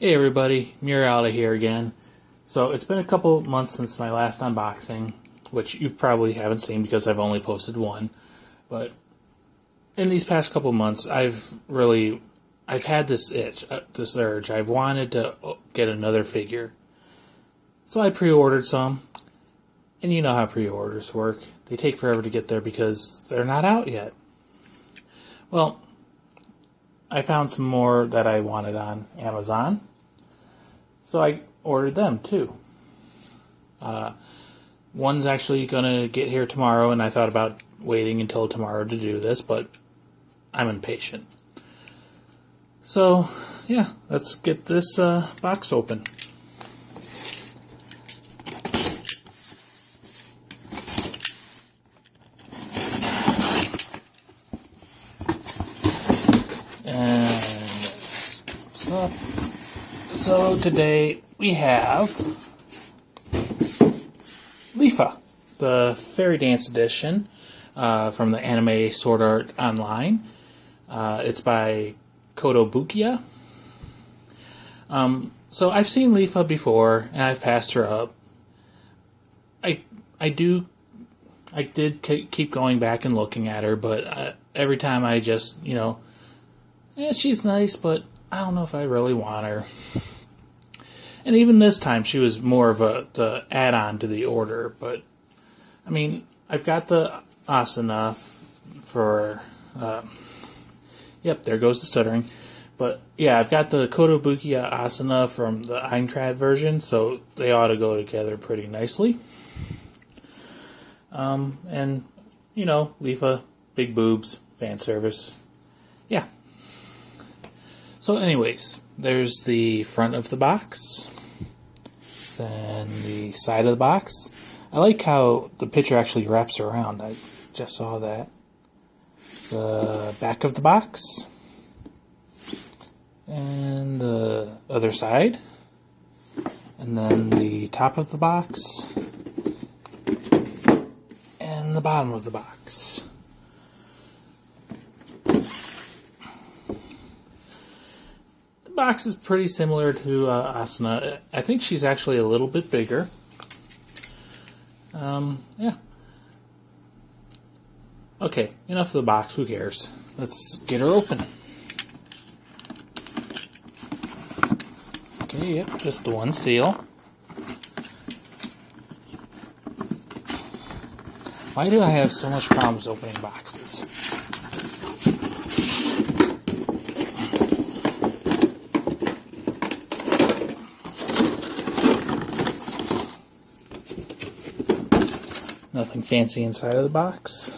Hey everybody, Murata here again. So it's been a couple months since my last unboxing, which you probably haven't seen because I've only posted one. But in these past couple months, I've had this itch, this urge. I've wanted to get another figure. So I pre-ordered some, and you know how pre-orders work. They take forever to get there because they're not out yet. Well, I found some more that I wanted on Amazon. So I ordered them too. One's actually going to get here tomorrow, and I thought about waiting until tomorrow to do this, but I'm impatient. So, yeah, let's get this box open. So today we have Leafa, the Fairy Dance Edition from the anime Sword Art Online. It's by Kotobukiya. So I've seen Leafa before, and I've passed her up. I did keep going back and looking at her, but every time I just, she's nice, but I don't know if I really want her. And even this time, she was more of the add-on to the order. But, I mean, I've got the Asuna for... yep, there goes the stuttering. But, yeah, I've got the Kotobukiya Asuna from the Einkrad version, so they ought to go together pretty nicely. And, Leafa, big boobs, fan service. Yeah. So anyways, there's the front of the box, then the side of the box. I like how the picture actually wraps around. I just saw that. The back of the box, and the other side, and then the top of the box, and the bottom of the box. Box is pretty similar to Asuna. I think she's actually a little bit bigger. Yeah. Okay, enough of the box. Who cares? Let's get her open. Okay, yep, just the one seal. Why do I have so much problems opening boxes? Nothing fancy inside of the box.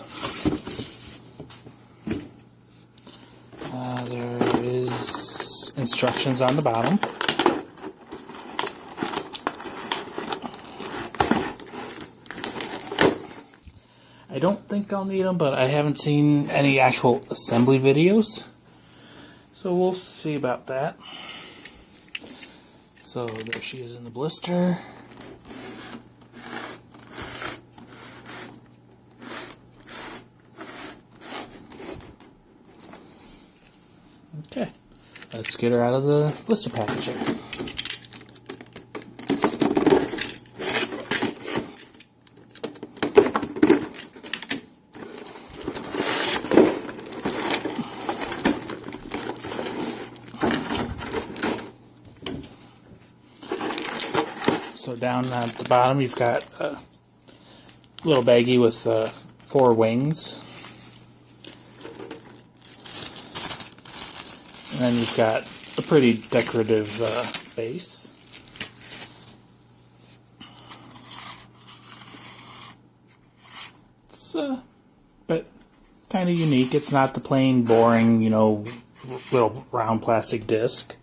There is instructions on the bottom. I don't think I'll need them, but I haven't seen any actual assembly videos. So we'll see about that. So there she is in the blister. Okay, let's get her out of the blister packaging. So down at the bottom you've got a little baggie with 4 wings. And then you've got a pretty decorative base. It's but kind of unique. It's not the plain, boring, little round plastic disc.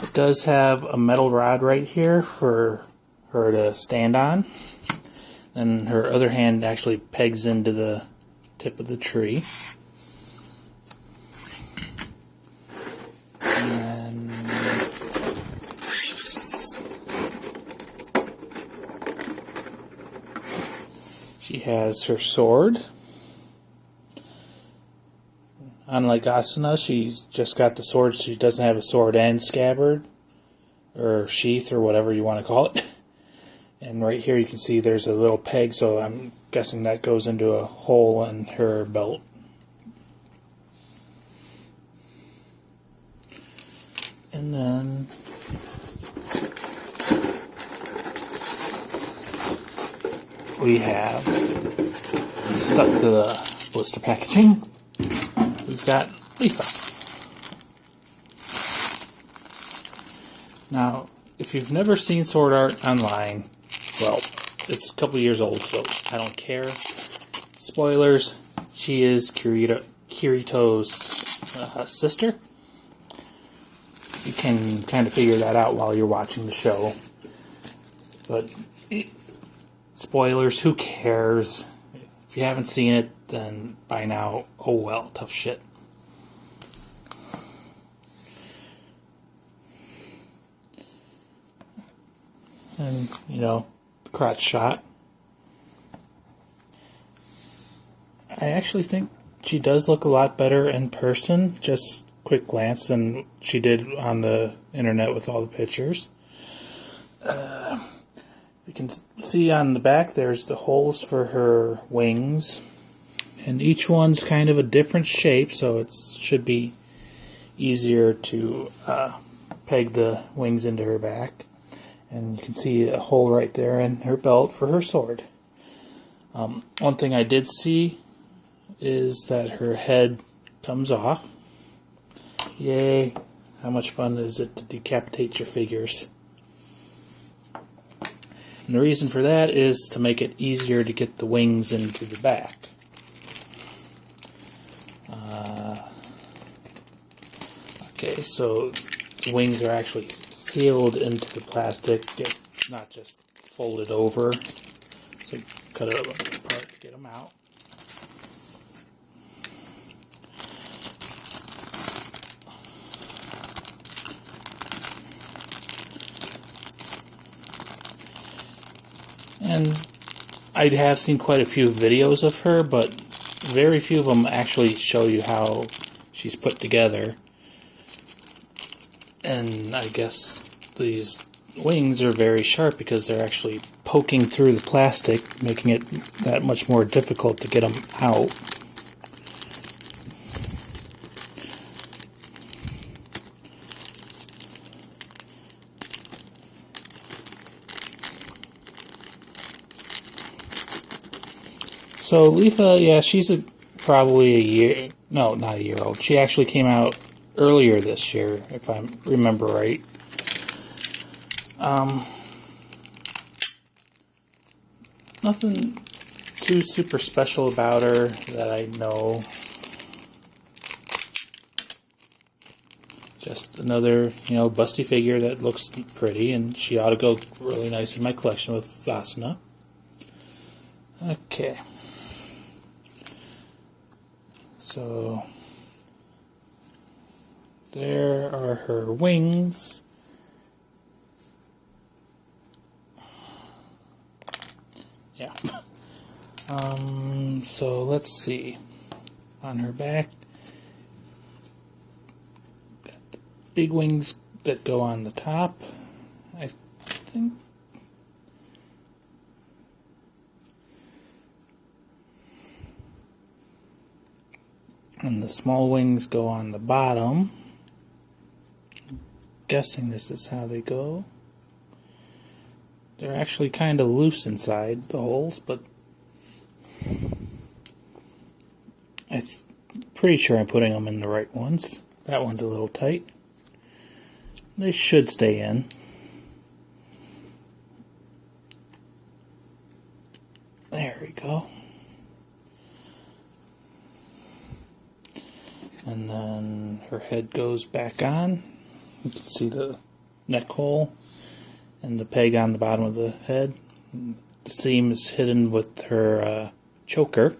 It does have a metal rod right here for her to stand on. And her other hand actually pegs into the tip of the tree. She has her sword. unlike Asuna, she's just got the sword. She doesn't have a sword and scabbard, or sheath, or whatever you want to call it. And right here you can see there's a little peg, so I'm guessing that goes into a hole in her belt. And then we have, stuck to the blister packaging, we've got Leafa. Now, if you've never seen sword art online, well, it's a couple years old, so I don't care. Spoilers, she is Kirito's sister. You can kind of figure that out while you're watching the show. But, spoilers, who cares? If you haven't seen it, then by now, oh well, tough shit. And, you know, crotch shot. I actually think she does look a lot better in person, just quick glance, than she did on the internet with all the pictures. You can see on the back there's the holes for her wings, and each one's kind of a different shape, so it should be easier to peg the wings into her back. And you can see a hole right there in her belt for her sword. One thing I did see is that her head comes off. Yay! How much fun is it to decapitate your figures? And the reason for that is to make it easier to get the wings into the back. Okay, so the wings are actually sealed into the plastic, not just folded over. So cut it apart to get them out. And I have seen quite a few videos of her, but very few of them actually show you how she's put together. And I guess these wings are very sharp because they're actually poking through the plastic, making it that much more difficult to get them out. So Leafa, yeah, she's probably a year, no, not a year old. She actually came out earlier this year, if I remember right. Nothing too super special about her that I know. Just another, busty figure that looks pretty, and she ought to go really nice in my collection with Asuna. Okay. So, there are her wings. Yeah. So let's see. On her back, got the big wings that go on the top. I think. And the small wings go on the bottom. I'm guessing this is how they go. They're actually kind of loose inside the holes, but I'm pretty sure I'm putting them in the right ones. That one's a little tight. They should stay in. There we go. And then her head goes back on. You can see the neck hole and the peg on the bottom of the head. The seam is hidden with her choker.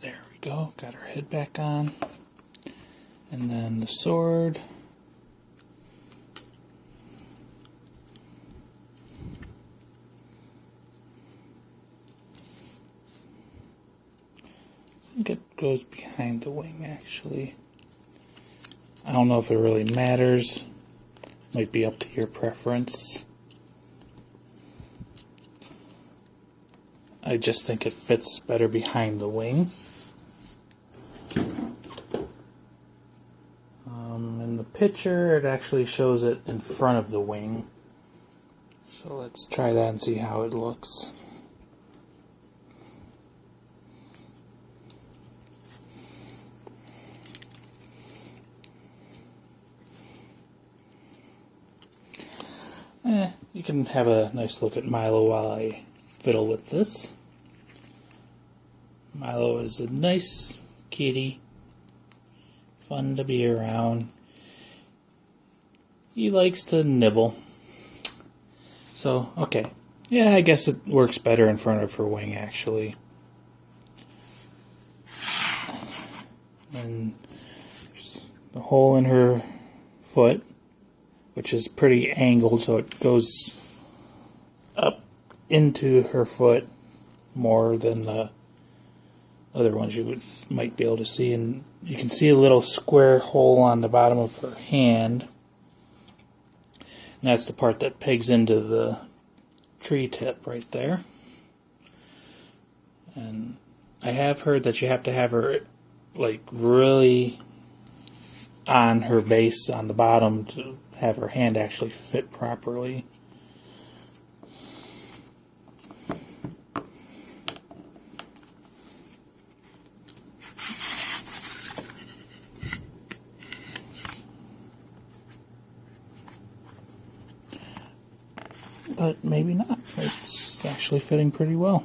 There we go. Got her head back on. And then the sword. think it goes behind the wing, actually. I don't know if it really matters. Might be up to your preference. I just think it fits better behind the wing. In the picture, it actually shows it in front of the wing. So let's try that and see how it looks. You can have a nice look at Milo while I fiddle with this. Milo is a nice kitty, fun to be around. He likes to nibble. So, okay. Yeah, I guess it works better in front of her wing, actually. And there's the hole in her foot, which is pretty angled, so it goes up into her foot more than the other ones you might be able to see. And you can see a little square hole on the bottom of her hand. And that's the part that pegs into the tree tip right there. And I have heard that you have to have her like really on her base on the bottom to have her hand actually fit properly. But maybe not. It's actually fitting pretty well.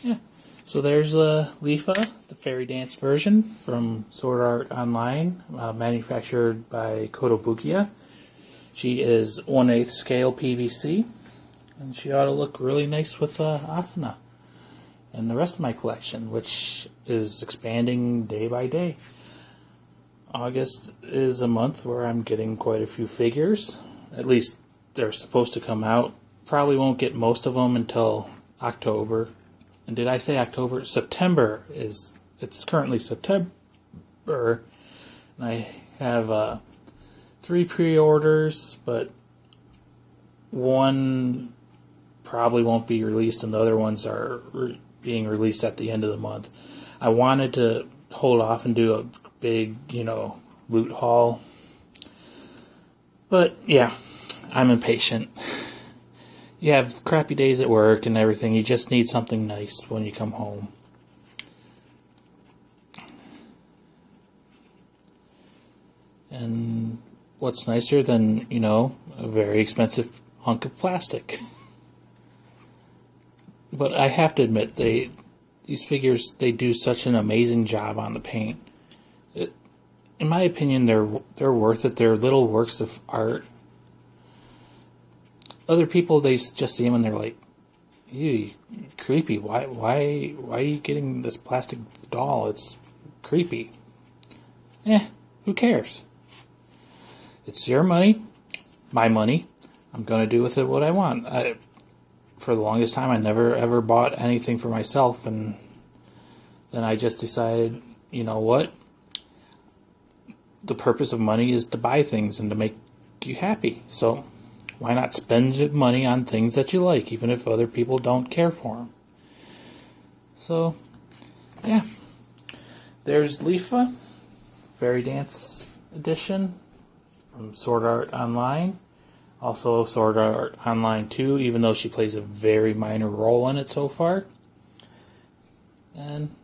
Yeah. So there's Leafa, the fairy dance version from Sword Art Online, manufactured by Kotobukiya. She is 1/8 scale PVC, and she ought to look really nice with Asuna and the rest of my collection, which is expanding day by day. August is a month where I'm getting quite a few figures. At least they're supposed to come out. Probably won't get most of them until October. And did I say October? September is, it's currently September. And I have 3 pre-orders, but one probably won't be released and the other ones are being released at the end of the month. I wanted to hold off and do a big, loot haul. But, yeah, I'm impatient. You have crappy days at work and everything. You just need something nice when you come home. And what's nicer than, a very expensive hunk of plastic? But I have to admit, these figures, they do such an amazing job on the paint. In my opinion, they're worth it. They're little works of art. Other people, they just see them and they're like, ew, creepy. Why are you getting this plastic doll? It's creepy. Who cares? It's your money, my money. I'm going to do with it what I want. For the longest time, I never ever bought anything for myself, and then I just decided, you know what? The purpose of money is to buy things and to make you happy. So why not spend your money on things that you like, even if other people don't care for them? So, yeah. There's Leafa, Fairy Dance Edition from Sword Art Online. Also Sword Art Online 2, even though she plays a very minor role in it so far. And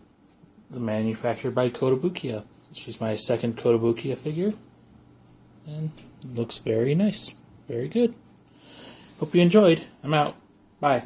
manufactured by Kotobukiya. She's my second Kotobukiya figure. And looks very nice. Very good. Hope you enjoyed. I'm out. Bye.